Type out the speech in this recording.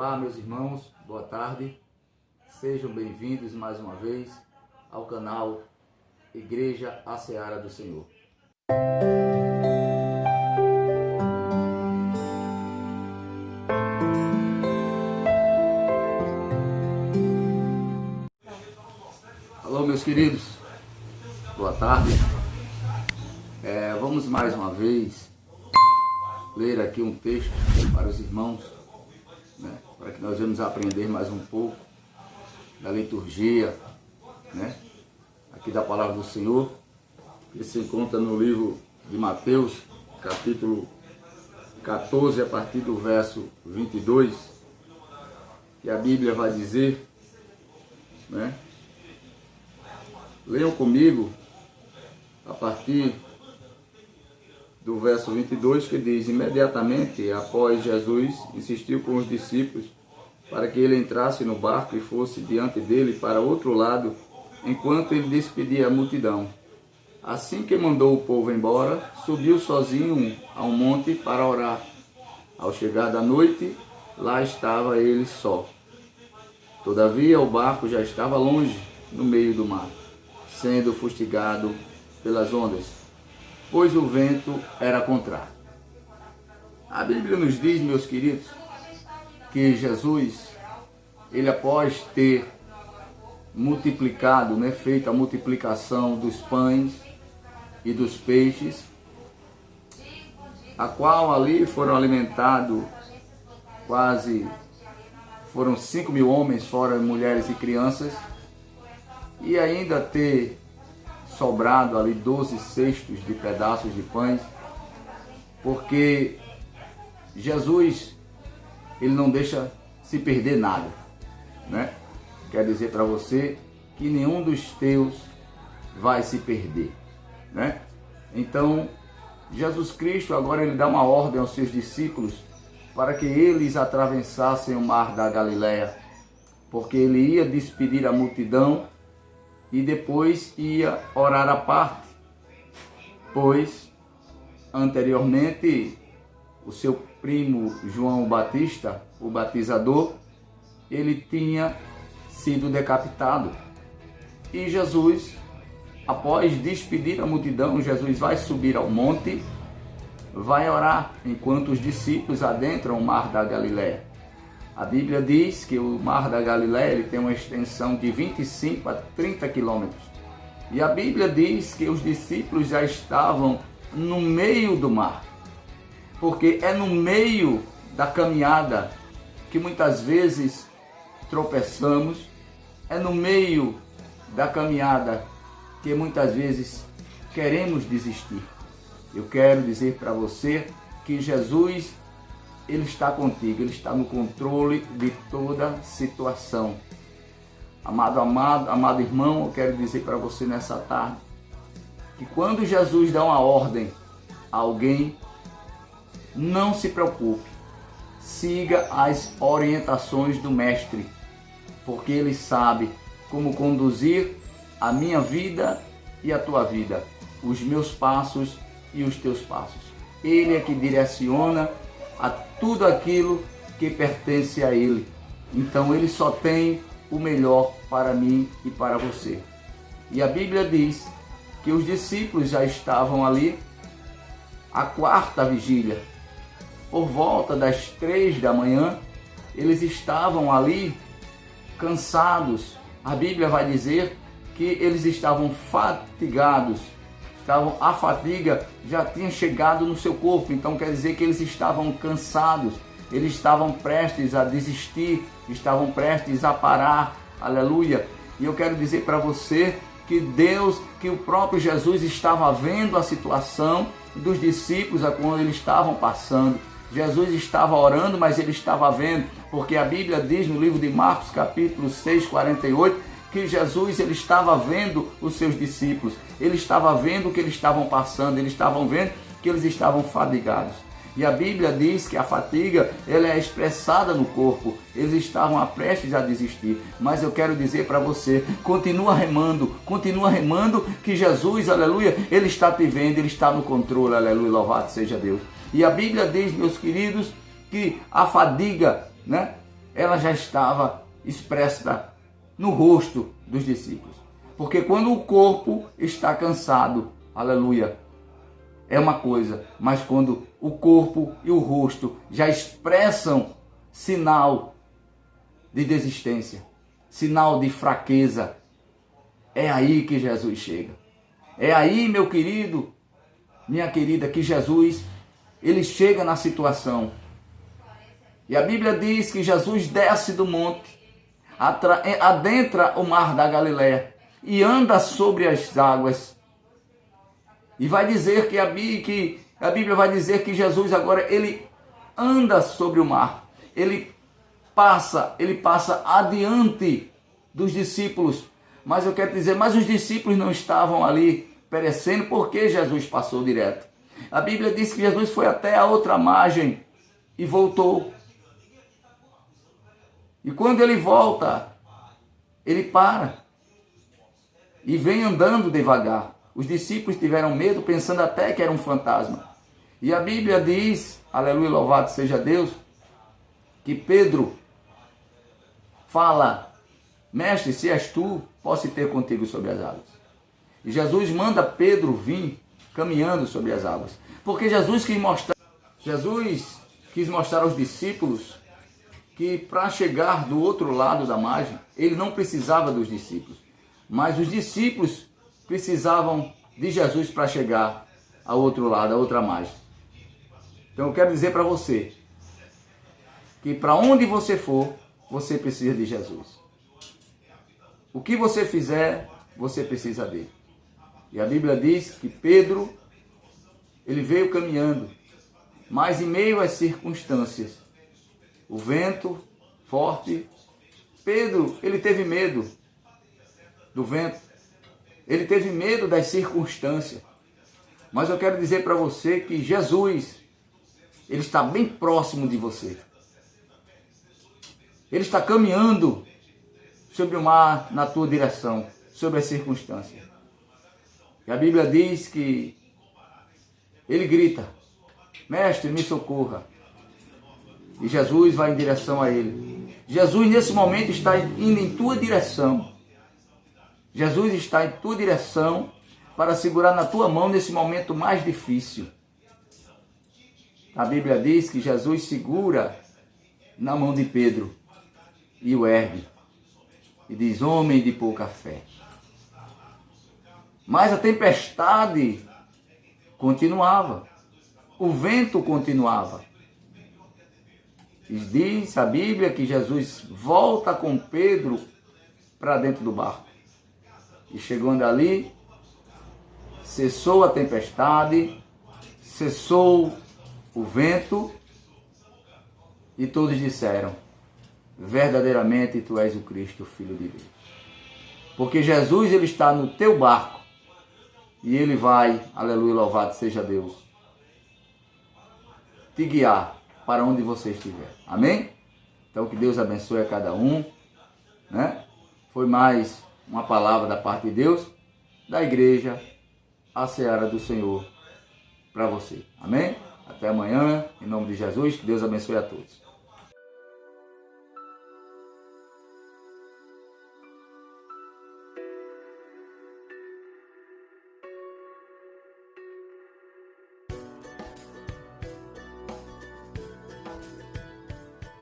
Olá, meus irmãos, boa tarde. Sejam bem-vindos mais uma vez ao canal Igreja A Seara do Senhor. Alô, meus queridos, boa tarde. Vamos mais uma vez ler aqui um texto para os irmãos, para que nós vamos aprender mais um pouco da liturgia, aqui da palavra do Senhor, que se encontra no livro de Mateus, capítulo 14, a partir do verso 22, que a Bíblia vai dizer, leiam comigo a partir do verso 22, que diz: imediatamente após Jesus insistiu com os discípulos para que ele entrasse no barco e fosse diante dele para outro lado, enquanto ele despedia a multidão. Assim que mandou o povo embora, subiu sozinho a um monte para orar. Ao chegar da noite, lá estava ele só. Todavia o barco já estava longe, no meio do mar, sendo fustigado pelas ondas, pois o vento era contrário. A Bíblia nos diz, meus queridos, que Jesus, ele após ter multiplicado, feito a multiplicação dos pães e dos peixes, a qual ali foram alimentados foram 5.000 homens, fora mulheres e crianças, e ainda ter sobrado ali 12 cestos de pedaços de pães, porque Jesus, ele não deixa se perder nada, Quer dizer para você que nenhum dos teus vai se perder, Então, Jesus Cristo agora ele dá uma ordem aos seus discípulos para que eles atravessassem o mar da Galileia, porque ele ia despedir a multidão e depois ia orar à parte, pois anteriormente o seu primo João Batista, o batizador, ele tinha sido decapitado. E Jesus, após despedir a multidão, Jesus vai subir ao monte, vai orar, enquanto os discípulos adentram o mar da Galileia. A Bíblia diz que o mar da Galileia ele tem uma extensão de 25 a 30 quilômetros. E a Bíblia diz que os discípulos já estavam no meio do mar. Porque é no meio da caminhada que muitas vezes tropeçamos, é no meio da caminhada que muitas vezes queremos desistir. Eu quero dizer para você que Jesus, ele está contigo, ele está no controle de toda situação. Amado irmão, eu quero dizer para você nessa tarde, que quando Jesus dá uma ordem a alguém, não se preocupe, siga as orientações do Mestre, porque ele sabe como conduzir a minha vida e a tua vida, os meus passos e os teus passos. Ele é que direciona a tudo aquilo que pertence a ele. Então ele só tem o melhor para mim e para você. E a Bíblia diz que os discípulos já estavam ali a quarta vigília. Por volta das 3 da manhã, eles estavam ali cansados. A Bíblia vai dizer que eles estavam fatigados. A fadiga já tinha chegado no seu corpo, então quer dizer que eles estavam cansados, eles estavam prestes a desistir, estavam prestes a parar, aleluia. E eu quero dizer para você que que o próprio Jesus estava vendo a situação dos discípulos a quando eles estavam passando. Jesus estava orando, mas ele estava vendo, porque a Bíblia diz no livro de Marcos, capítulo 6, 48, que Jesus ele estava vendo os seus discípulos, ele estava vendo o que eles estavam passando, eles estavam vendo que eles estavam fadigados. E a Bíblia diz que a fadiga ela é expressada no corpo, eles estavam prestes a desistir. Mas eu quero dizer para você, continua remando, que Jesus, aleluia, ele está te vendo, ele está no controle, aleluia, louvado seja Deus. E a Bíblia diz, meus queridos, que a fadiga, ela já estava expressa no rosto dos discípulos. Porque quando o corpo está cansado, aleluia, é uma coisa, mas quando o corpo e o rosto já expressam sinal de desistência, sinal de fraqueza, é aí que Jesus chega. É aí, meu querido, minha querida, que Jesus, ele chega na situação. E a Bíblia diz que Jesus desce do monte, adentra o mar da Galileia e anda sobre as águas. E vai dizer que a Bíblia vai dizer que Jesus agora ele anda sobre o mar. Ele passa adiante dos discípulos. Mas eu quero dizer, mas os discípulos não estavam ali perecendo porque Jesus passou direto. A Bíblia diz que Jesus foi até a outra margem e voltou. E quando ele volta, ele para e vem andando devagar. Os discípulos tiveram medo, pensando até que era um fantasma. E a Bíblia diz, aleluia, louvado seja Deus, que Pedro fala: mestre, se és tu, posso ir ter contigo sobre as águas. E Jesus manda Pedro vir caminhando sobre as águas. Porque Jesus quis mostrar aos discípulos que para chegar do outro lado da margem, ele não precisava dos discípulos. Mas os discípulos precisavam de Jesus para chegar ao outro lado, à outra margem. Então eu quero dizer para você que para onde você for, você precisa de Jesus. O que você fizer, você precisa dele. E a Bíblia diz que Pedro, ele veio caminhando, mas em meio às circunstâncias, o vento forte, Pedro, ele teve medo do vento, ele teve medo das circunstâncias. Mas eu quero dizer para você que Jesus, ele está bem próximo de você. Ele está caminhando sobre o mar na tua direção, sobre as circunstâncias. E a Bíblia diz que ele grita: mestre, me socorra. E Jesus vai em direção a ele. Jesus nesse momento está indo em tua direção. Jesus está em tua direção para segurar na tua mão nesse momento mais difícil. A Bíblia diz que Jesus segura na mão de Pedro e o ergue. E diz: homem de pouca fé. Mas a tempestade continuava. O vento continuava. E diz a Bíblia que Jesus volta com Pedro para dentro do barco. E chegando ali, cessou a tempestade, cessou o vento, e todos disseram: verdadeiramente tu és o Cristo, Filho de Deus. Porque Jesus, ele está no teu barco, e ele vai, aleluia, louvado seja Deus, te guiar para onde você estiver. Amém? Então que Deus abençoe a cada um, né? Foi mais uma palavra da parte de Deus, da igreja, a seara do Senhor para você. Amém? Até amanhã, em nome de Jesus, que Deus abençoe a todos.